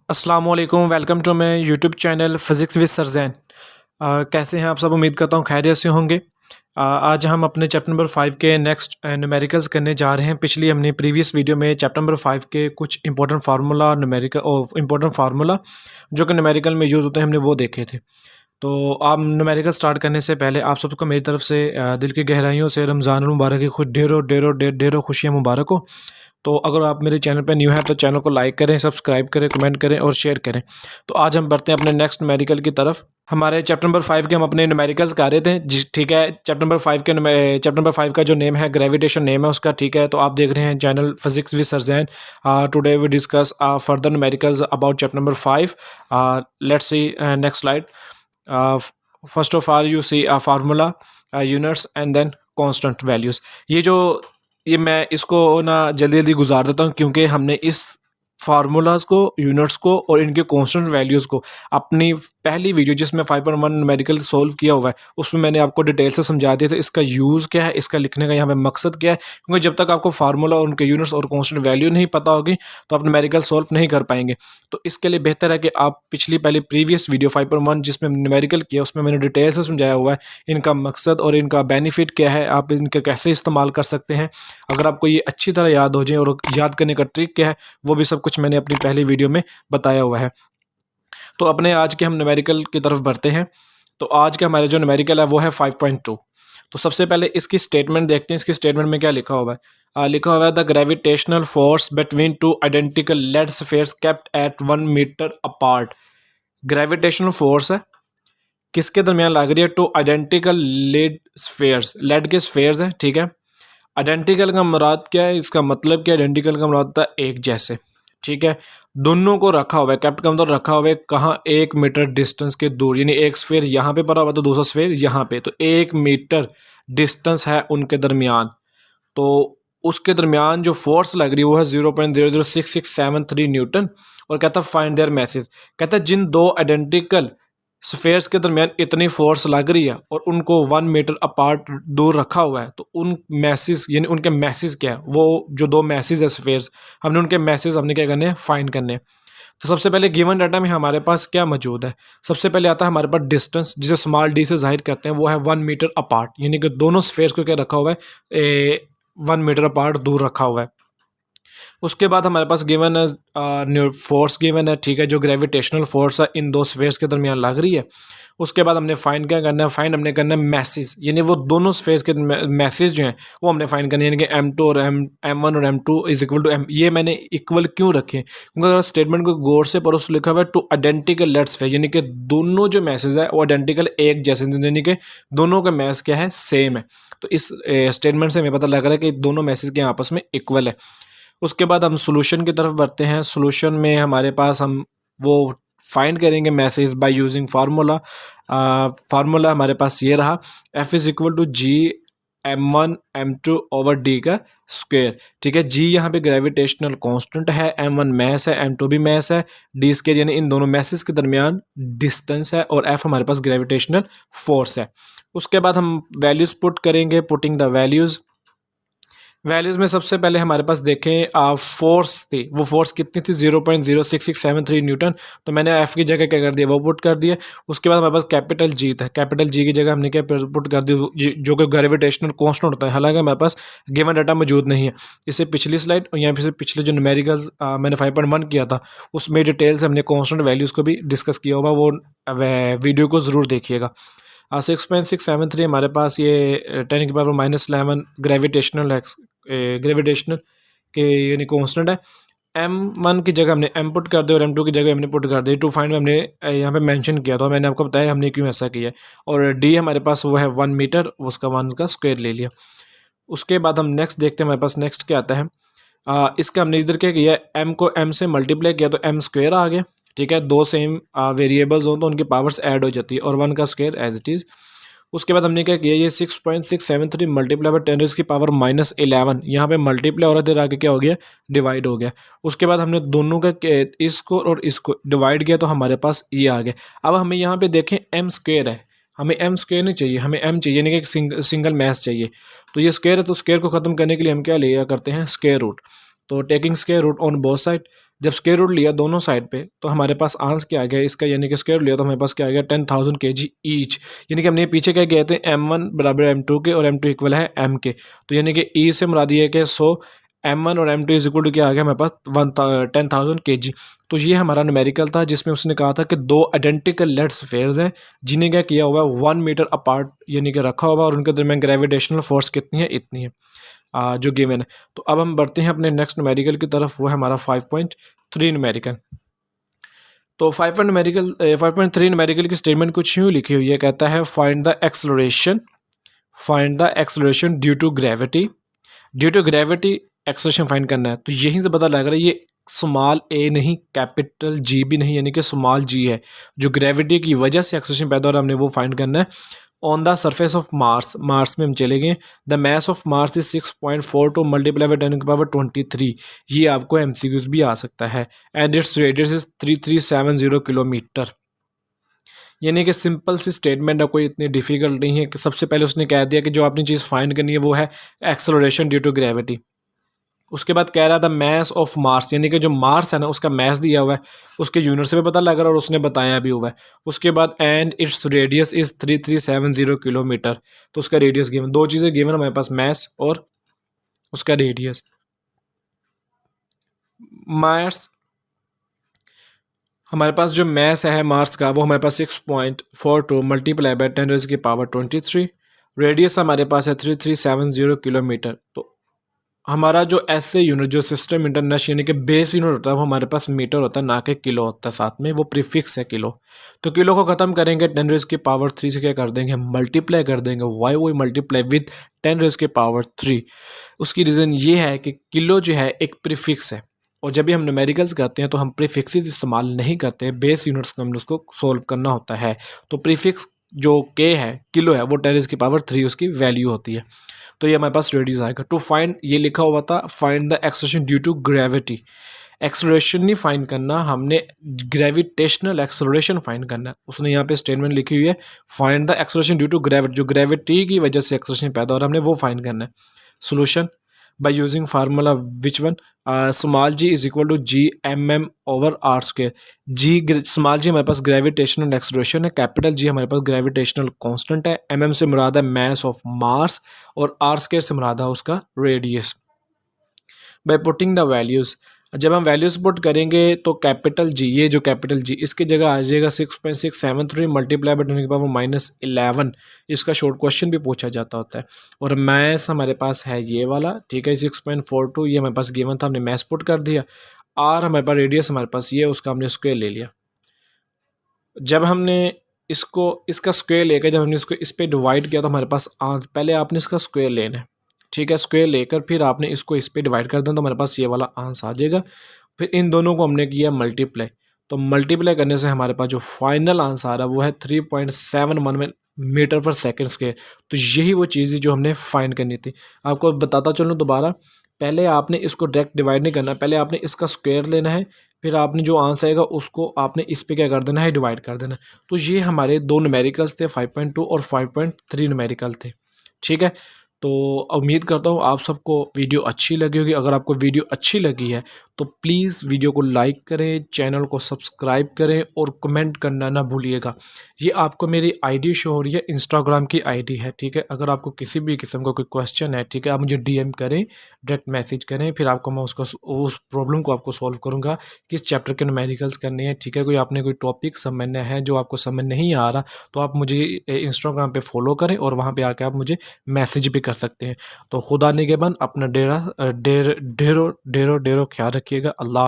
अस्सलाम वालेकुम, welcome to my YouTube channel physics with sir Zain. कैसे हैं आप सब? उम्मीद करता हूँ खैरियत से होंगे। आज हम अपने चैप्टर नंबर 5 के नेक्स्ट न्यूमेरिकल्स करने जा रहे हैं। पिछली हमने प्रीवियस वीडियो में चैप्टर नंबर 5 के कुछ इंपॉर्टेंट फार्मूला इंपॉर्टेंट फार्मूला जो कि न्यूमेरिकल में यूज़ होते हैं, हमने वो देखे थे। तो आप न्यूमेरिकल स्टार्ट करने से पहले आप सबको मेरी तरफ से दिल की गहराइयों से रमज़ान मुबारक की खुद ढेरों खुशियाँ मुबारक हो। तो अगर आप मेरे चैनल पर न्यू हैं तो चैनल को लाइक करें, सब्सक्राइब करें, कमेंट करें और शेयर करें। तो आज हम बढ़ते हैं अपने नेक्स्ट न्यूमेरिकल की तरफ। हमारे चैप्टर नंबर 5 के हम अपने न्यूमेरिकल्स कर रहे थे जी, ठीक है। चैप्टर नंबर 5 का जो नेम है ग्रेविटेशन नेम है उसका, ठीक है। तो आप देख रहे हैं channel physics with sir Zain. Today we discuss further numericals about chapter number 5। Let's see next slide. First of all you see formula, units and then constant values. ये मैं इसको ना जल्दी जल्दी गुजार देता हूँ क्योंकि हमने इस फार्मूलाज़ को, यूनिट्स को और इनके कांस्टेंट वैल्यूज़ को अपनी पहली वीडियो जिसमें 5.1 न्यूमेरिकल सोल्व किया हुआ है उसमें मैंने आपको डिटेल से समझा दिया था इसका यूज़ क्या है, इसका लिखने का यहाँ पे मकसद क्या है। क्योंकि जब तक आपको फार्मूला और उनके यूनिट्स और कांस्टेंट वैल्यू नहीं पता होगी तो आप न्यूमेरिकल सोल्व नहीं कर पाएंगे। तो इसके लिए बेहतर है कि आप पहले प्रीवियस वीडियो 5.1 जिसमें न्यूमेरिकल किया उसमें मैंने डिटेल से समझाया हुआ है इनका मकसद और इनका बेनिफिट क्या है, आप इनका कैसे इस्तेमाल कर सकते हैं। अगर आपको ये अच्छी तरह याद हो जाए और याद करने का ट्रिक क्या है वो भी सब कुछ मैंने अपनी पहली वीडियो में बताया हुआ है। तो अपने आज के हम न्यूमेरिकल की तरफ बढ़ते हैं। तो आज का हमारा जो न्यूमेरिकल है वो है 5.2। तो सबसे पहले इसकी स्टेटमेंट देखते हैं। इसकी स्टेटमेंट में क्या लिखा हुआ है? लिखा हुआ है the gravitational force between two identical lead spheres kept at 1 metre apart. Gravitational force है किसके दरमियान लग रही है? Two identical lead spheres, lead के स्फीयर्स हैं, ठीक है। आइडेंटिकल का मुराद क्या है? इसका मतलब क्या? आइडेंटिकल का मुराद होता है एक जैसे, ठीक है। दोनों को रखा हुआ है, कैप्ट का मतलब रखा हुआ है कहाँ? 1 मीटर डिस्टेंस के दूर, यानी एक स्फीयर यहाँ पे पड़ा हुआ तो दूसरा स्फीयर यहाँ पे, तो 1 मीटर डिस्टेंस है उनके दरमियान। तो उसके दरमियान जो फोर्स लग रही है वो है 0.006673 न्यूटन। और कहता है फाइंड देयर मैसेज। कहता है जिन दो आइडेंटिकल स्फेयर्स के दरमियान इतनी फोर्स लग रही है और उनको 1 मीटर अपार्ट दूर रखा हुआ है तो उन मैसेज यानी उनके मैसेज क्या है? वो जो दो मैसेज है स्फेयर्स, हमने उनके मैसेज हमने क्या करने हैं? फाइंड करने हैं। तो सबसे पहले गिवन डाटा में हमारे पास क्या मौजूद है? सबसे पहले आता है हमारे पास डिस्टेंस, जिसे स्मॉल डी से जाहिर करते हैं, वो है 1 मीटर अपार्ट, यानी कि दोनों स्फेयर्स को क्या रखा हुआ है? 1 मीटर अपार्ट दूर रखा हुआ है। उसके बाद हमारे पास गिवन है फोर्स गिवन है, ठीक है, जो ग्रेविटेशनल फोर्स है इन दो स्फेयर्स के दरमियान लग रही है। उसके बाद हमने फाइंड क्या करना है? फाइंड हमने करना है मैसेज, यानी वो दोनों स्फेयर्स के मैसेज जो हैं वो हमने फाइंड करने हैं, यानी कि M2 और M1 और M2 is equal to M। ये मैंने इक्वल क्यों रखे? क्योंकि अगर स्टेटमेंट को गौर से पढ़ो, लिखा हुआ है टू आइडेंटिकल लेट स्फेयर, यानी कि दोनों जो मैसेज है वो आइडेंटिकल एक जैसे, यानी कि दोनों का मैस क्या है? सेम है। तो इस स्टेटमेंट से हमें पता लग रहा है कि दोनों मैसेज के आपस में इक्वल है। उसके बाद हम सॉल्यूशन की तरफ बढ़ते हैं। सॉल्यूशन में हमारे पास हम वो फाइंड करेंगे message by using formula. Formula हमारे पास ये रहा, F is equal to G M1 M2 over D का स्क्वायर, ठीक है। जी यहाँ पे ग्रेविटेशनल कांस्टेंट है, M1 मैस है, M2 भी मैस है, डी स्क्वायर यानी इन दोनों मैसेज के दरमियान डिस्टेंस है और F हमारे पास ग्रेविटेशनल फोर्स है। उसके बाद हम वैल्यूज़ पुट करेंगे, पुटिंग द वैल्यूज़ में सबसे पहले हमारे पास देखें फोर्स थी, वो फोर्स कितनी थी? 0.06673 न्यूटन। तो मैंने एफ की जगह क्या कर दिया? वो पुट कर दिया। उसके बाद हमारे पास कैपिटल जी था, कैपिटल जी की जगह हमने क्या पुट कर दिया? जो कि ग्रेविटेशनल कांस्टेंट होता है, हालांकि हमारे पास गिवन डाटा मौजूद नहीं है। इससे पिछली स्लाइड और यहाँ पे पिछले जो न्यूमेरिकल्स मैंने 5.1 किया था उसमें डिटेल से हमने कॉन्स्टेंट वैल्यूज़ को भी डिस्कस किया होगा, वो वीडियो को ज़रूर देखिएगा। 6.673 हमारे पास ये 10⁻⁻11 ग्रेविटेशनल के यानी कांस्टेंट है। M1 की जगह हमने M पुट कर दिया और M2 की जगह हमने पुट कर दी। टू फाइंड में हमने यहाँ पे मेंशन किया था, मैंने आपको बताया हमने क्यों ऐसा किया। और D हमारे पास वो है 1 मीटर, उसका 1 का स्क्वायर ले लिया। उसके बाद हम नेक्स्ट देखते हैं, हमारे पास नेक्स्ट क्या आता है। इसका हमने इधर क्या किया? M को M से मल्टीप्लाई किया तो M स्क्वायर आ गया, ठीक है। दो सेम वेरिएबल्स हों तो उनकी पावर्स ऐड हो जाती है और 1 का स्क्वायर एज इट इज़। उसके बाद हमने क्या किया? ये 6.673 मल्टीप्लाई बाय 10 की पावर -11, यहाँ पे मल्टीप्लाई और इधर आके क्या हो गया? डिवाइड हो गया। उसके बाद हमने दोनों का इसको और इसको डिवाइड किया तो हमारे पास ये आ गया। अब हमें यहाँ पे देखें M स्क्वायर है, हमें M स्क्वायर नहीं चाहिए, हमें M चाहिए, यानी कि एक सिंगल मैथ चाहिए। तो ये स्क्वायर है तो स्क्वायर को ख़त्म करने के लिए हम क्या लिया करते हैं? Square root. तो taking square root on both side, जब स्क्वायर रूट लिया दोनों साइड पे तो हमारे पास आंसर क्या आ गया इसका, यानी कि स्क्वायर रूट लिया तो हमारे पास क्या आ गया 10,000 kg ईच। यानी कि हमने पीछे क्या गए थे m1 बराबर m2 के और m2 इक्वल है m के, तो यानी कि ई से मुराद ये है कि 100 m1 और m2 इज इक्वल टू क्या आ गया हमारे पास 10,000 kg। तो ये हमारा न्यूमेरिकल था जिसमें उसने कहा था कि दो आइडेंटिकल लेड स्फेयर्स हैं जिन्हें क्या किया हुआ है 1 मीटर अपार्ट यानी कि रखा हुआ और उनके दरमियान ग्रेविटेशनल फोर्स कितनी है, इतनी है जो गिवन है। तो अब हम बढ़ते हैं अपने नेक्स्ट न्यूमेरिकल की तरफ, वो है हमारा 5.3 न्यूमेरिकल। तो 5.3 न्यूमेरिकल की स्टेटमेंट कुछ यूँ लिखी हुई है, कहता है find the acceleration due to gravity acceleration find करना है। तो यहीं से पता लग रहा है ये स्मॉल ए नहीं कैपिटल जी भी नहीं, यानी कि स्मॉल जी है जो ग्रेविटी की वजह से एक्सेलरेशन पैदा हो रहा है, हमने वो फाइंड करना है। On the surface of Mars में हम चले गए, the mess of Mars is 6.42 multiply by 10 की पावर 23। ये आपको एमसीक्यूज भी आ सकता है। And its radius is 3370 kilometre. यानी कि सिंपल सी स्टेटमेंट है, कोई इतनी डिफिकल्ट नहीं है कि सबसे पहले उसने कह दिया कि जो आपने चीज़ फाइंड करनी है वो है एक्सेलरेशन ड्यू टू ग्रेविटी। उसके बाद कह रहा था मैस ऑफ मार्स, यानी कि जो मार्स है ना उसका मैस दिया हुआ है, उसके यूनिट से भी पता लग रहा है और उसने बताया भी हुआ है। उसके बाद and its radius is 3370 kilometre, तो उसका रेडियस गिवन, दो चीज़ें गिवन हमारे पास, मैस और उसका रेडियस। मार्स हमारे पास जो मैस है मार्स का वो हमारे पास 6.42 मल्टीप्लाई बाय 10 की पावर 23, रेडियस हमारे पास है 3370 किलोमीटर। तो हमारा जो ऐसे यूनिट जो सिस्टम इंटरनेशनल यानी कि बेस यूनिट होता है वो हमारे पास मीटर होता है, ना कि किलो होता है, साथ में वो प्रीफिक्स है किलो। तो किलो को ख़त्म करेंगे 10 की पावर 3 से क्या कर देंगे, मल्टीप्लाई कर देंगे, वाई वो मल्टीप्लाई विद 10 की पावर 3। उसकी रीज़न ये है कि किलो जो है एक प्रीफिक्स है और जब भी हम न्यूमेरिकल्स करते हैं तो हम प्रीफिक्सेस इस्तेमाल नहीं करते, बेस यूनिट्स को हमने उसको सोल्व करना होता है। तो प्रीफिक्स जो के है किलो है वो 10 की पावर 3 उसकी वैल्यू होती है। तो ये हमारे पास रेडियस आएगा। टू फाइंड, ये लिखा हुआ था find the acceleration due to gravity. Acceleration नहीं फाइंड करना, हमने ग्रेविटेशनल एक्सेलरेशन फाइंड करना है। उसने यहाँ पे स्टेटमेंट लिखी हुई है find the acceleration due to gravity, जो ग्रेविटी की वजह से एक्सेलरेशन पैदा हो रहा है हमने वो फाइंड करना है। Solution by using formula which one, small G is equal to G M M over R square. G small G हमारे पास ग्रेविटेशनल एक्सेलरेशन है, कैपिटल जी हमारे पास ग्रेविटेशनल कांस्टेंट है, एम एम से मुराद है मैस ऑफ मार्स और आर स्क्वायर से मुराद है उसका radius. By putting the values, जब हम वैल्यूज़ पुट करेंगे तो कैपिटल जी, ये जो कैपिटल जी इसकी जगह आ जाएगा 6.673 मल्टीप्लाई बाय 10 की पावर -11। इसका शॉर्ट क्वेश्चन भी पूछा जाता होता है। और मैथ्स हमारे पास है ये वाला, ठीक है, 6.42 ये हमारे पास गिवन था, हमने मैथ्स पुट कर दिया। आर हमारे पास रेडियस हमारे पास ये, उसका हमने स्क्वायर ले लिया। जब हमने इसको इसका स्क्वायर लेकर जब हमने इसको इस पर डिवाइड किया तो हमारे पास पहले आपने इसका स्क्वायर लेना है, ठीक है, स्क्वायर लेकर फिर आपने इसको इस पे डिवाइड कर देना तो हमारे पास ये वाला आंसर आ जाएगा। फिर इन दोनों को हमने किया मल्टीप्लाई, तो मल्टीप्लाई करने से हमारे पास जो फाइनल आंसर आ रहा है वो है 3.71 मीटर पर सेकेंड स्क्वायर। तो यही वो चीज़ है जो हमने फाइंड करनी थी। आपको बताता चलूँ दोबारा, पहले आपने इसको डायरेक्ट डिवाइड नहीं करना, पहले आपने इसका स्क्वायर लेना है, फिर आपने जो आंसर आएगा उसको आपने इस पे क्या कर देना है, डिवाइड कर देना। तो ये हमारे दो न्यूमेरिकल्स थे, 5.2 और 5.3 न्यूमेरिकल थे, ठीक है। तो उम्मीद करता हूँ आप सबको वीडियो अच्छी लगी होगी। अगर आपको वीडियो अच्छी लगी है तो प्लीज़ वीडियो को लाइक करें, चैनल को सब्सक्राइब करें और कमेंट करना ना भूलिएगा। ये आपको मेरी आईडी शो हो रही है, इंस्टाग्राम की आईडी है, ठीक है। अगर आपको किसी भी किस्म का कोई क्वेश्चन है, ठीक है, आप मुझे डीएम करें, डायरेक्ट मैसेज करें, फिर आपको मैं उसको उस प्रॉब्लम को आपको सॉल्व करूँगा किस चैप्टर के न्यूमेरिकल्स करने हैं, ठीक है। कोई आपने कोई टॉपिक समझना है जो आपको समझ नहीं आ रहा तो आप मुझे इंस्टाग्राम पे फॉलो करें और वहाँ पे आके आप मुझे मैसेज भी कर सकते हैं। तो खुदा निगहबान, अपना ढेरों ख्याल रखिएगा। अल्लाह।